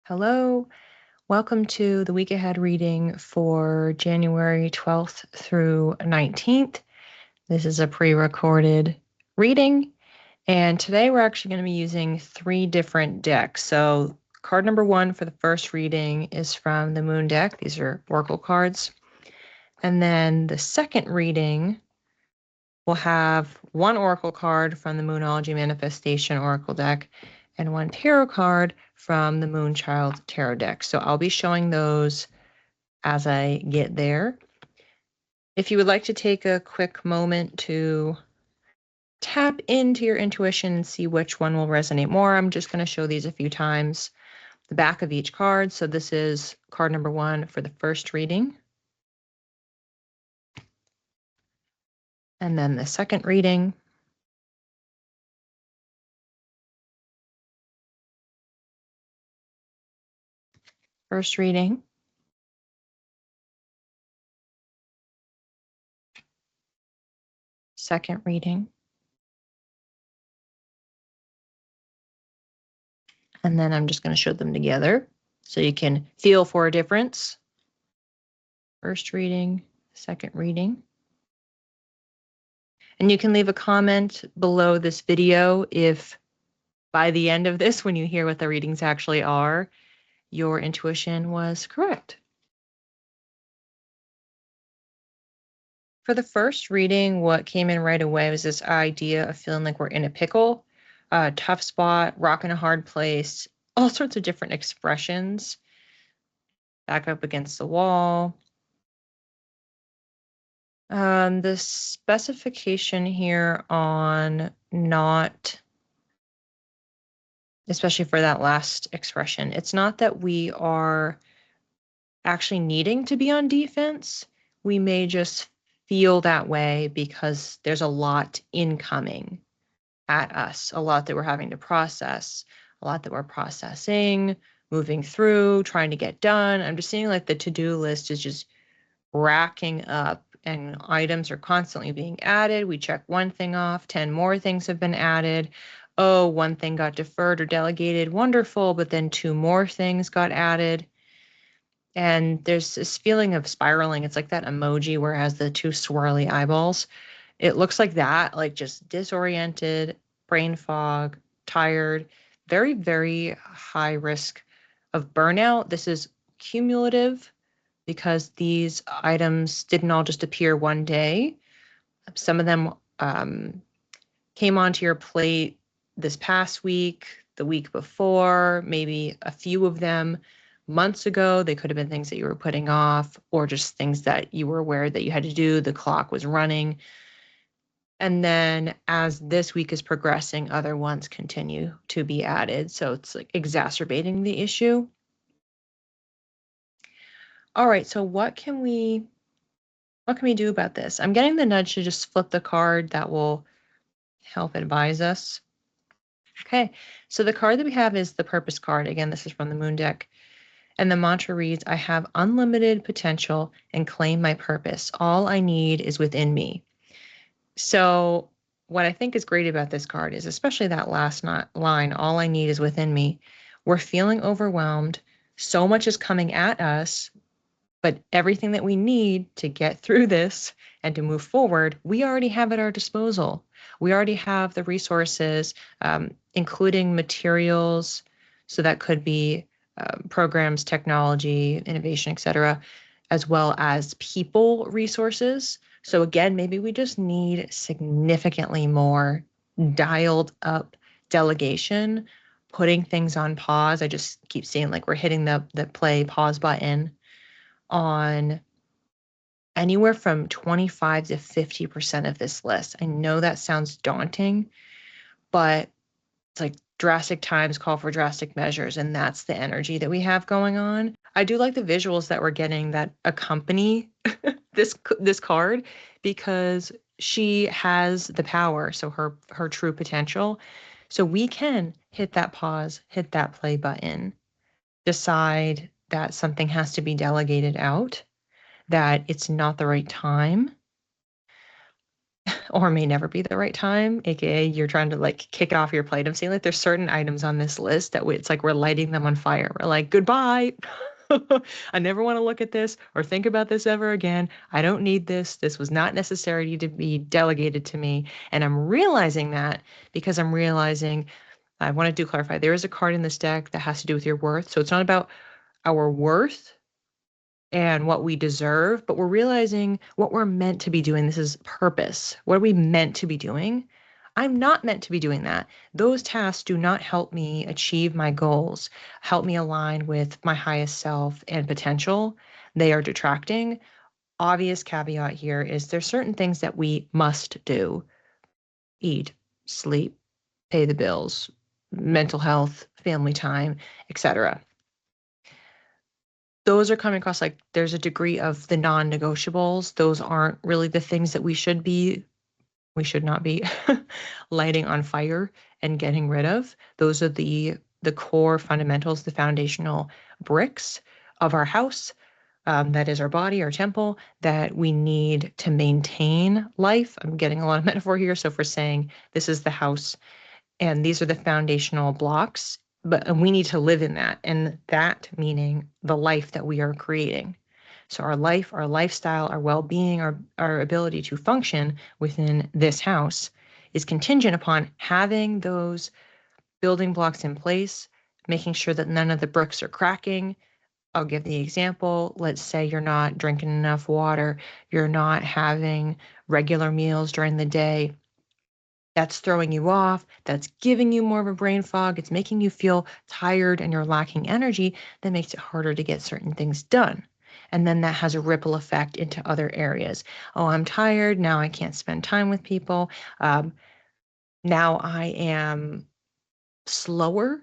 Hello, welcome to the week ahead reading for January 12th through 19th. This is a pre-recorded reading, and today we're actually going to be using 3 different decks. So card number 1 for the first reading is from the Moon deck. These are Oracle cards. And then the second reading will have 1 Oracle card from the Moonology Manifestation Oracle Deck and 1 tarot card from the Moonchild Tarot Deck. So I'll be showing those as I get there. If you would like to take a quick moment to tap into your intuition and see which one will resonate more, I'm just going to show these a few times. The back of each card. So this is card number 1 for the first reading. And then the second reading. First reading. Second reading. And then I'm just going to show them together so you can feel for a difference. First reading, second reading. And you can leave a comment below this video if by the end of this, when you hear what the readings actually are, your intuition was correct. For the first reading, what came in right away was this idea of feeling like we're in a pickle, a tough spot, rock in a hard place, all sorts of different expressions. Back up against the wall. The specification here on not, especially for that last expression, it's not that we are actually needing to be on defense. We may just feel that way because there's a lot incoming at us, a lot that we're having to process, a lot that we're processing, moving through, trying to get done. I'm just seeing like the to-do list is just racking up and items are constantly being added. We check one thing off, 10 more things have been added. Oh, one thing got deferred or delegated, wonderful, but then 2 more things got added. And there's this feeling of spiraling. It's like that emoji where it has the 2 swirly eyeballs. It looks like that, like just disoriented, brain fog, tired, very, very high risk of burnout. This is cumulative because these items didn't all just appear one day. Some of them came onto your plate this past week, the week before, maybe a few of them months ago. They could have been things that you were putting off or just things that you were aware that you had to do. The clock was running. And then as this week is progressing, other ones continue to be added. So it's like exacerbating the issue. All right, so what can we do about this? I'm getting the nudge to just flip the card that will help advise us. Okay, so the card that we have is the Purpose card. Again, this is from the Moon deck. And the mantra reads, I have unlimited potential and claim my purpose. All I need is within me. So what I think is great about this card is especially that last line, all I need is within me. We're feeling overwhelmed. So much is coming at us, but everything that we need to get through this and to move forward, we already have at our disposal. We already have the resources, including materials. So that could be programs, technology, innovation, etc., as well as people resources. So again, maybe we just need significantly more dialed up delegation, putting things on pause. I just keep seeing like we're hitting the play pause button on anywhere from 25 to 50% of this list. I know that sounds daunting, but it's like drastic times call for drastic measures, and that's the energy that we have going on. I do like the visuals that we're getting that accompany this card because she has the power, so her true potential. So we can hit that pause, hit that play button, decide that something has to be delegated out, that it's not the right time. or may never be the right time, aka you're trying to like kick off your plate. I'm saying like there's certain items on this list that it's like we're lighting them on fire. We're like, goodbye. I never want to look at this or think about this ever again. I don't need this. This was not necessary to be delegated to me. And I'm realizing that because I'm realizing I want to clarify there is a card in this deck that has to do with your worth. So it's not about our worth and what we deserve, but we're realizing what we're meant to be doing. This is purpose. What are we meant to be doing? I'm not meant to be doing that. Those tasks do not help me achieve my goals, help me align with my highest self and potential. They are detracting. Obvious caveat here is there's certain things that we must do: eat, sleep, pay the bills, mental health, family time, etc. Those are coming across like there's a degree of the non-negotiables. Those aren't really the things that we should not be lighting on fire and getting rid of. Those are the core fundamentals, the foundational bricks of our house. That is our body, our temple, that we need to maintain life. I'm getting a lot of metaphor here. So if we're saying this is the house and these are the foundational blocks, but we need to live in that, and that meaning the life that we are creating. So our life, our lifestyle, our well-being, our ability to function within this house is contingent upon having those building blocks in place, making sure that none of the bricks are cracking. I'll give the example. Let's say you're not drinking enough water, you're not having regular meals during the day. That's throwing you off, that's giving you more of a brain fog, it's making you feel tired and you're lacking energy, that makes it harder to get certain things done. And then that has a ripple effect into other areas. Oh, I'm tired, now I can't spend time with people. Now I am slower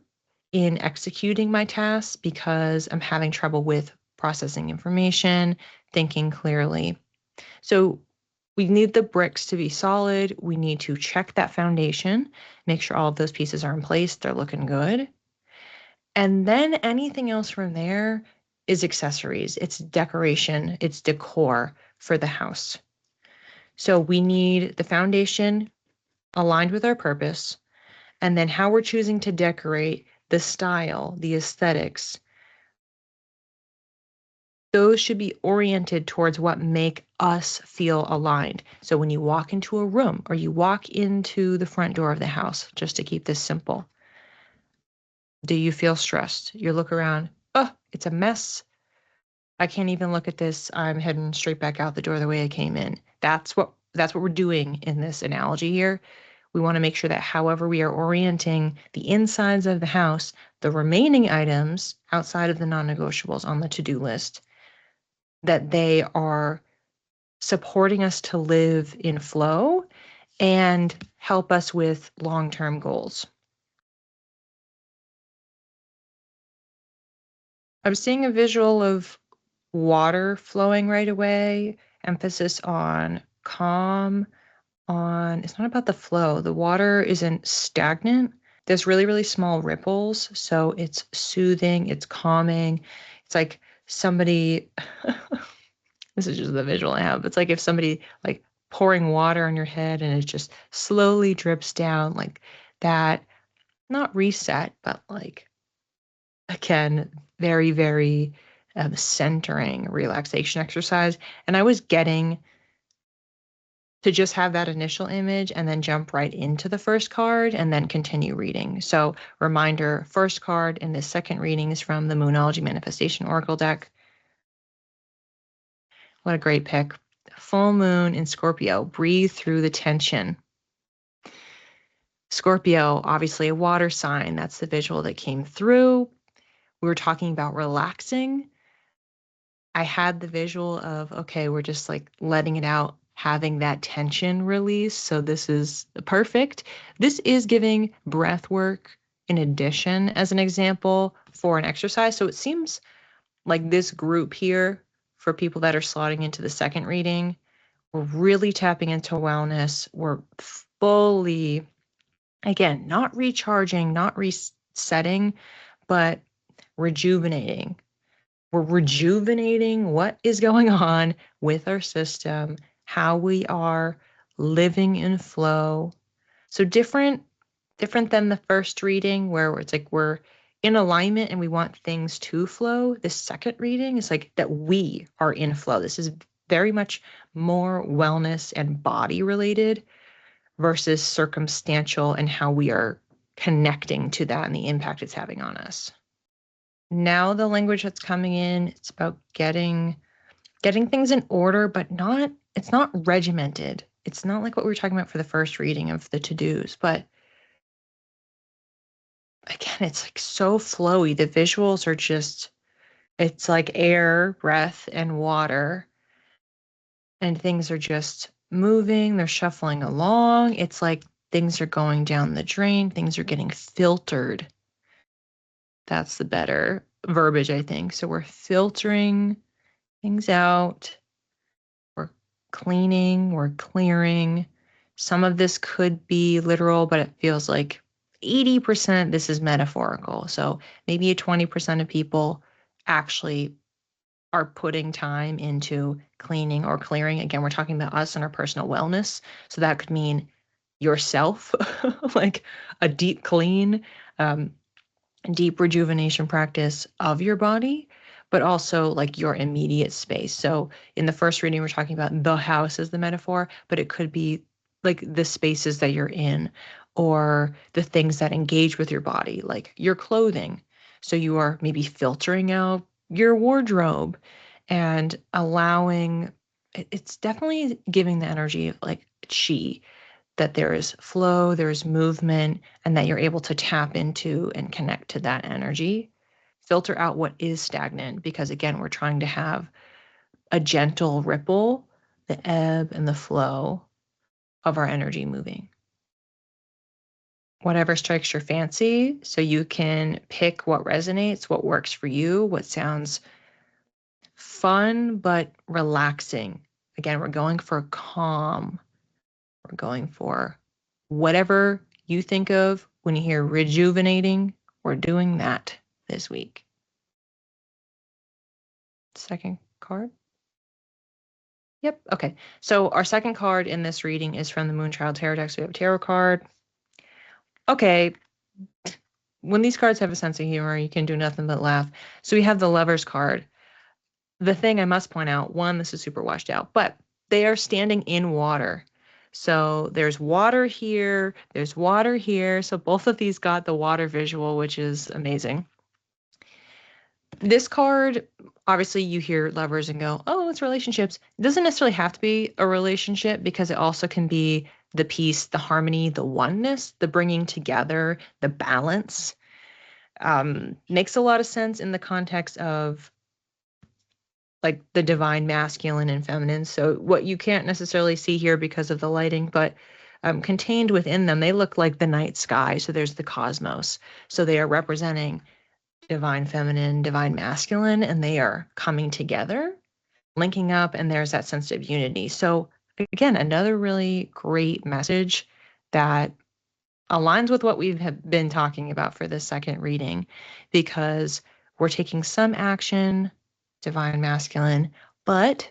in executing my tasks because I'm having trouble with processing information, thinking clearly. So we need the bricks to be solid. We need to check that foundation, make sure all of those pieces are in place, they're looking good. And then anything else from there is accessories, it's decoration, it's decor for the house. So we need the foundation aligned with our purpose, and then how we're choosing to decorate, the style, the aesthetics. Those should be oriented towards what make us feel aligned. So when you walk into a room or you walk into the front door of the house, just to keep this simple, do you feel stressed? You look around, oh, it's a mess. I can't even look at this. I'm heading straight back out the door the way I came in. That's what we're doing in this analogy here. We want to make sure that however we are orienting the insides of the house, the remaining items outside of the non-negotiables on the to-do list, that they are supporting us to live in flow and help us with long-term goals. I'm seeing a visual of water flowing right away, emphasis on calm, it's not about the flow. The water isn't stagnant. There's really, really small ripples. So it's soothing, it's calming. It's like somebody, this is just the visual I have. It's like if somebody like pouring water on your head and it just slowly drips down like that, not reset, but like, again, very, very centering relaxation exercise. And I was getting to just have that initial image and then jump right into the first card and then continue reading. So reminder, first card in this second reading is from the Moonology Manifestation Oracle Deck. What a great pick. Full moon in Scorpio. Breathe through the tension. Scorpio, obviously a water sign. That's the visual that came through. We were talking about relaxing. I had the visual of, okay, we're just like letting it out, having that tension release. So this is perfect. This is giving breath work in addition as an example for an exercise. So it seems like this group here, for people that are slotting into the second reading, we're really tapping into wellness. We're fully, again, not recharging, not resetting, but rejuvenating. We're rejuvenating what is going on with our system, how we are living in flow. So different than the first reading where it's like we're in alignment and we want things to flow. The second reading is like that we are in flow. This is very much more wellness and body related versus circumstantial and how we are connecting to that and the impact it's having on us. Now the language that's coming in, it's about getting things in order, but it's not regimented. It's not like what we were talking about for the first reading of the to-dos, but again, it's like so flowy. The visuals are just, it's like air, breath, and water, and things are just moving, they're shuffling along. It's like things are going down the drain, things are getting filtered. That's the better verbiage, I think. So we're filtering things out, we're cleaning, we're clearing. Some of this could be literal, but it feels like 80% this is metaphorical. So maybe 20% of people actually are putting time into cleaning or clearing. Again, we're talking about us and our personal wellness. So that could mean yourself, like a deep clean, deep rejuvenation practice of your body, but also like your immediate space. So in the first reading, we're talking about the house as the metaphor, but it could be like the spaces that you're in or the things that engage with your body, like your clothing. So you are maybe filtering out your wardrobe and allowing, it's definitely giving the energy of like chi, that there is flow, there is movement, and that you're able to tap into and connect to that energy. Filter out what is stagnant because, again, we're trying to have a gentle ripple, the ebb and the flow of our energy moving. Whatever strikes your fancy, so you can pick what resonates, what works for you, what sounds fun but relaxing. Again, we're going for calm. We're going for whatever you think of when you hear rejuvenating. We're doing that this week. Second card. Yep. Okay. So our second card in this reading is from the Moonchild Tarot Deck. So we have a tarot card. Okay. When these cards have a sense of humor, you can do nothing but laugh. So we have the Lover's card. The thing I must point out, one, this is super washed out, but they are standing in water. So there's water here, there's water here. So both of these got the water visual, which is amazing. This card, obviously you hear lovers and go, oh, it's relationships. It doesn't necessarily have to be a relationship because it also can be the peace, the harmony, the oneness, the bringing together, the balance. Makes a lot of sense in the context of like the divine masculine and feminine. So what you can't necessarily see here because of the lighting, but contained within them, they look like the night sky. So there's the cosmos. So they are representing divine feminine, divine masculine, and they are coming together, linking up, and there's that sense of unity. So again, another really great message that aligns with what we've been talking about for this second reading, because we're taking some action, divine masculine, but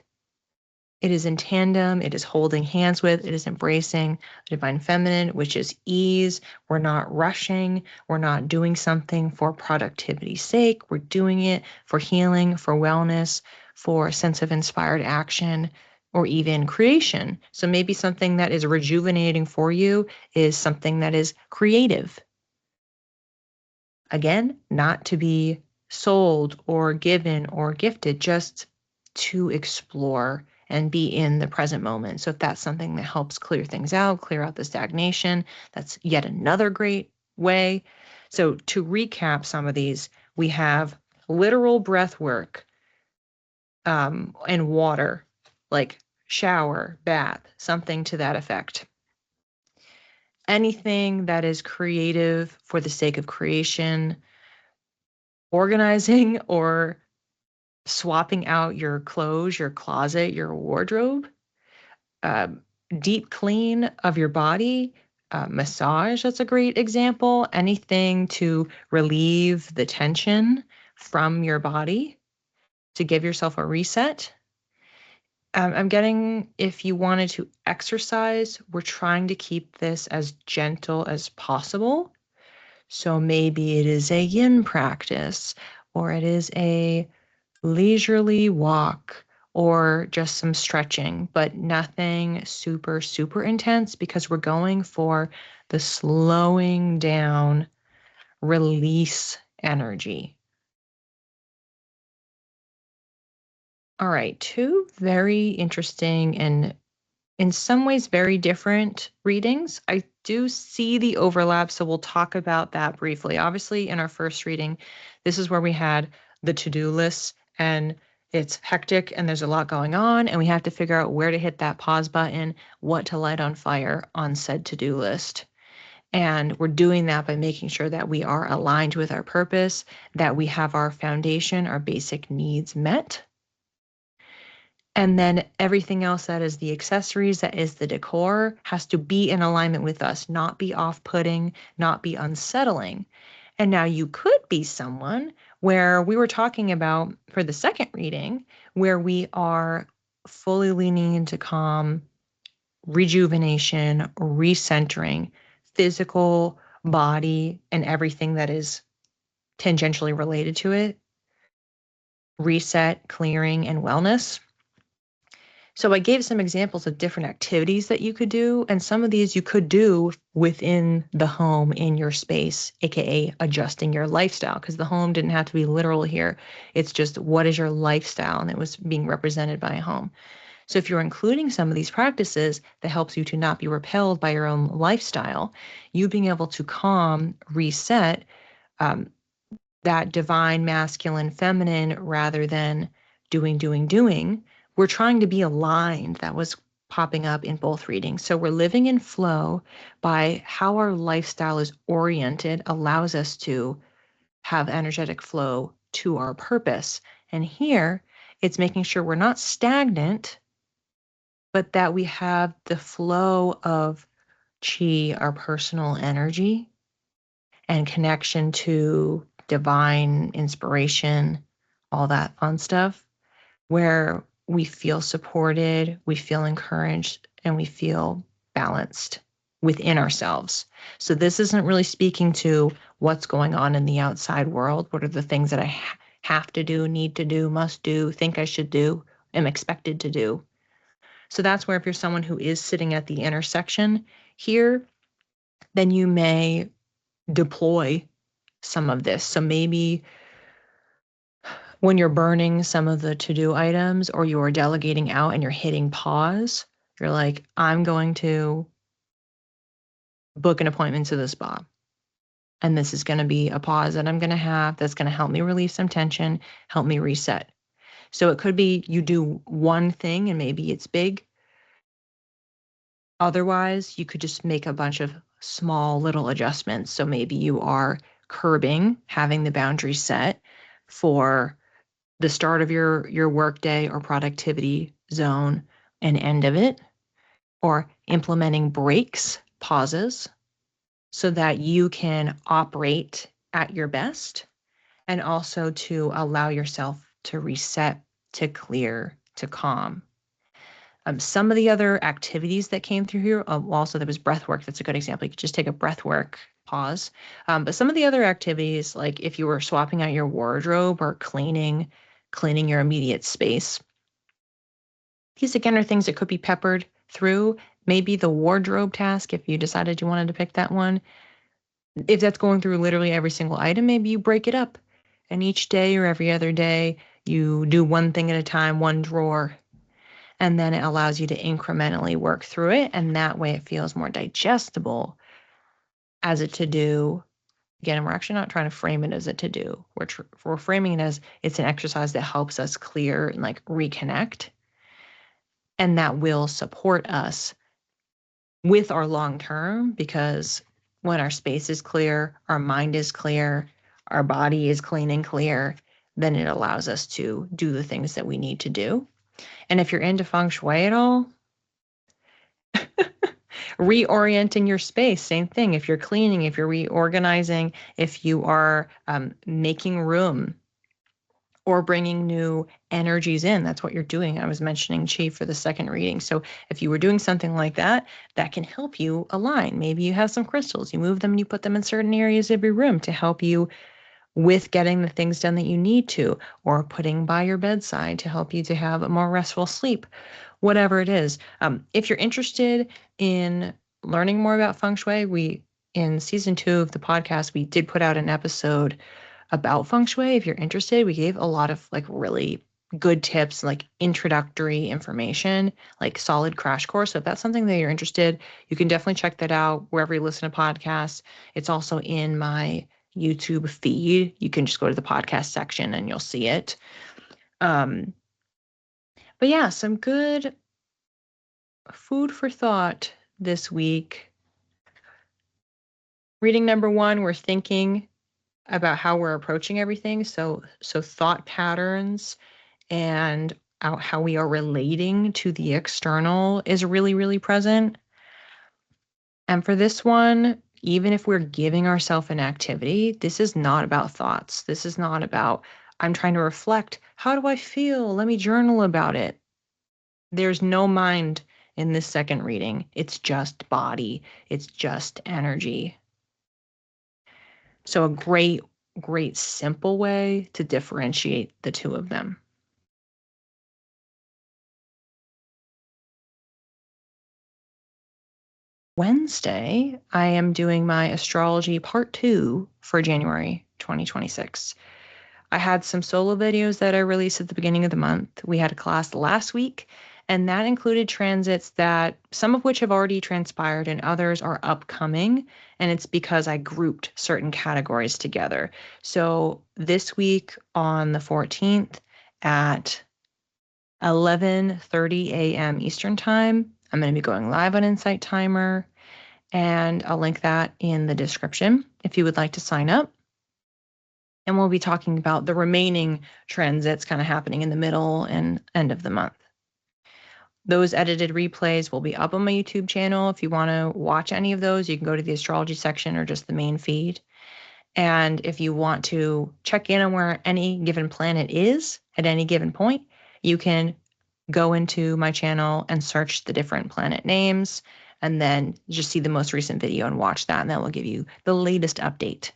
it is in tandem, it is holding hands with, it is embracing divine feminine, which is ease. We're not rushing. We're not doing something for productivity's sake. We're doing it for healing, for wellness, for a sense of inspired action, or even creation. So maybe something that is rejuvenating for you is something that is creative. Again, not to be sold or given or gifted, just to explore and be in the present moment. So if that's something that helps clear things out, clear out the stagnation, that's yet another great way. So to recap some of these, we have literal breath work and water, like shower, bath, something to that effect. Anything that is creative for the sake of creation, organizing or swapping out your clothes, your closet, your wardrobe, deep clean of your body, massage, that's a great example. Anything to relieve the tension from your body, to give yourself a reset. I'm getting, if you wanted to exercise, we're trying to keep this as gentle as possible. So maybe it is a yin practice, or it is a leisurely walk, or just some stretching, but nothing super, super intense, because we're going for the slowing down, release energy. All right, two very interesting and in some ways very different readings. I do see the overlap, so we'll talk about that briefly. Obviously, in our first reading, this is where we had the to-do list, and it's hectic and there's a lot going on, and we have to figure out where to hit that pause button, what to light on fire on said to-do list. And we're doing that by making sure that we are aligned with our purpose, that we have our foundation, our basic needs met. And then everything else that is the accessories, that is the decor, has to be in alignment with us, not be off-putting, not be unsettling. And now you could be someone where we were talking about for the second reading, where we are fully leaning into calm, rejuvenation, recentering, physical, body, and everything that is tangentially related to it, reset, clearing, and wellness. So I gave some examples of different activities that you could do, and some of these you could do within the home in your space, aka adjusting your lifestyle, because the home didn't have to be literal here. It's just what is your lifestyle, and it was being represented by a home. So if you're including some of these practices that helps you to not be repelled by your own lifestyle, you being able to calm, reset, um, that divine masculine feminine rather than doing. We're trying to be aligned. That was popping up in both readings. So we're living in flow by how our lifestyle is oriented, allows us to have energetic flow to our purpose. And here it's making sure we're not stagnant, but that we have the flow of chi, our personal energy, and connection to divine inspiration, all that fun stuff, where we feel supported, we feel encouraged, and we feel balanced within ourselves. So this isn't really speaking to what's going on in the outside world. What are the things that I have to do, need to do, must do, think I should do, am expected to do. So that's where if you're someone who is sitting at the intersection here, then you may deploy some of this. So maybe when you're burning some of the to-do items, or you are delegating out and you're hitting pause, you're like, I'm going to book an appointment to the spa. And this is going to be a pause that I'm going to have that's going to help me release some tension, help me reset. So it could be you do one thing and maybe it's big. Otherwise, you could just make a bunch of small little adjustments. So maybe you are curbing having the boundary set for the start of your workday or productivity zone and end of it, or implementing breaks, pauses, so that you can operate at your best, and also to allow yourself to reset, to clear, to calm. Some of the other activities that came through here, also there was breath work. That's a good example. You could just take a breath work pause. But some of the other activities, like if you were swapping out your wardrobe or cleaning your immediate space, these again are things that could be peppered through. Maybe the wardrobe task, if you decided you wanted to pick that one, if that's going through literally every single item, maybe you break it up. And each day or every other day, you do one thing at a time, one drawer. And then it allows you to incrementally work through it. And that way it feels more digestible as a to-do. Again, we're actually not trying to frame it as a to-do. We're framing it as it's an exercise that helps us clear and like reconnect. And that will support us with our long term, because when our space is clear, our mind is clear, our body is clean and clear, then it allows us to do the things that we need to do. And if you're into feng shui at all, reorienting your space, same thing. If you're cleaning, if you're reorganizing, if you are making room or bringing new energies in. That's what you're doing. I was mentioning chi for the second reading. So if you were doing something like that, that can help you align. Maybe you have some crystals, you move them and you put them in certain areas of your room to help you with getting the things done that you need to, or putting by your bedside to help you to have a more restful sleep, whatever it is. If you're interested in learning more about feng shui, in season 2 of the podcast, we did put out an episode about feng shui. If you're interested, we gave a lot of like really good tips, like introductory information, like solid crash course. So if that's something that you're interested, you can definitely check that out wherever you listen to podcasts. It's also in my YouTube feed. You can just go to the podcast section and you'll see it. But yeah, some good food for thought this week. Reading number 1, we're thinking about how we're approaching everything. So thought patterns and how we are relating to the external is really, really present. And for this one, even if we're giving ourselves an activity, this is not about thoughts. This is not about, I'm trying to reflect. How do I feel? Let me journal about it. There's no mind in this second reading. It's just body. It's just energy. So a great, great simple way to differentiate the two of them. Wednesday, I am doing my astrology part 2 for January 2026. I had some solo videos that I released at the beginning of the month. We had a class last week, and that included transits that some of which have already transpired and others are upcoming. And it's because I grouped certain categories together. So this week on the 14th at 11:30 a.m. Eastern Time, I'm going to be going live on Insight Timer, and I'll link that in the description if you would like to sign up. And we'll be talking about the remaining transits kind of happening in the middle and end of the month. Those edited replays will be up on my YouTube channel. If you want to watch any of those, you can go to the astrology section or just the main feed. And if you want to check in on where any given planet is at any given point, you can go into my channel and search the different planet names and then just see the most recent video and watch that. And that will give you the latest update.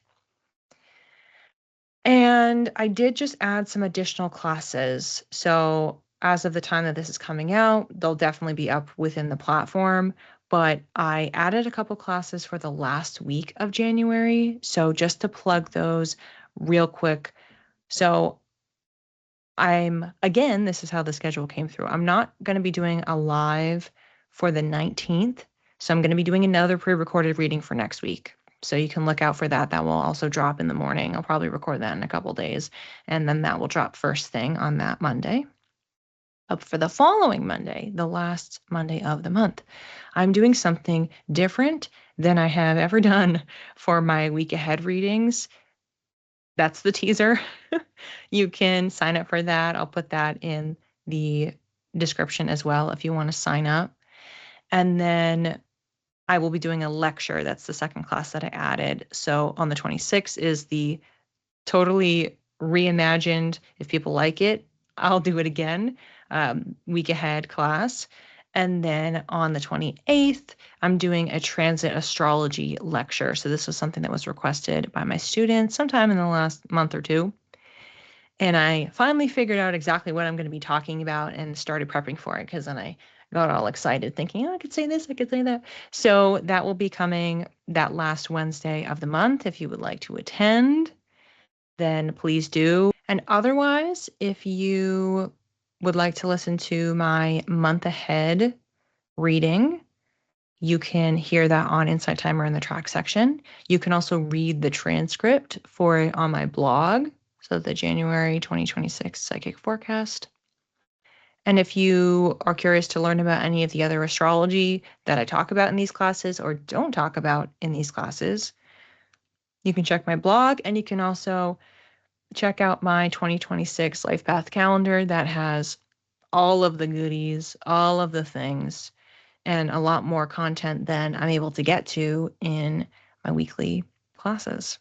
And I did just add some additional classes. So as of the time that this is coming out, they'll definitely be up within the platform. But I added a couple classes for the last week of January. So just to plug those real quick. So this is how the schedule came through. I'm not going to be doing a live for the 19th. So I'm going to be doing another pre-recorded reading for next week. So you can look out for that. That will also drop in the morning. I'll probably record that in a couple days. And then that will drop first thing on that Monday. Up for the following Monday, the last Monday of the month, I'm doing something different than I have ever done for my week ahead readings. That's the teaser. You can sign up for that. I'll put that in the description as well if you want to sign up. And then I will be doing a lecture. That's the second class that I added. So on the 26th is the totally reimagined, if people like it, I'll do it again, week ahead class. And then on the 28th, I'm doing a transit astrology lecture. So this was something that was requested by my students sometime in the last month or two. And I finally figured out exactly what I'm going to be talking about and started prepping for it, because then I got all excited thinking, oh, I could say this, I could say that. So that will be coming that last Wednesday of the month. If you would like to attend, then please do. And otherwise, if you would like to listen to my month ahead reading, you can hear that on Insight Timer in the track section. You can also read the transcript for it on my blog, so the January 2026 Psychic Forecast. And if you are curious to learn about any of the other astrology that I talk about in these classes or don't talk about in these classes, you can check my blog, and you can also check out my 2026 Life Path Calendar that has all of the goodies, all of the things, and a lot more content than I'm able to get to in my weekly classes.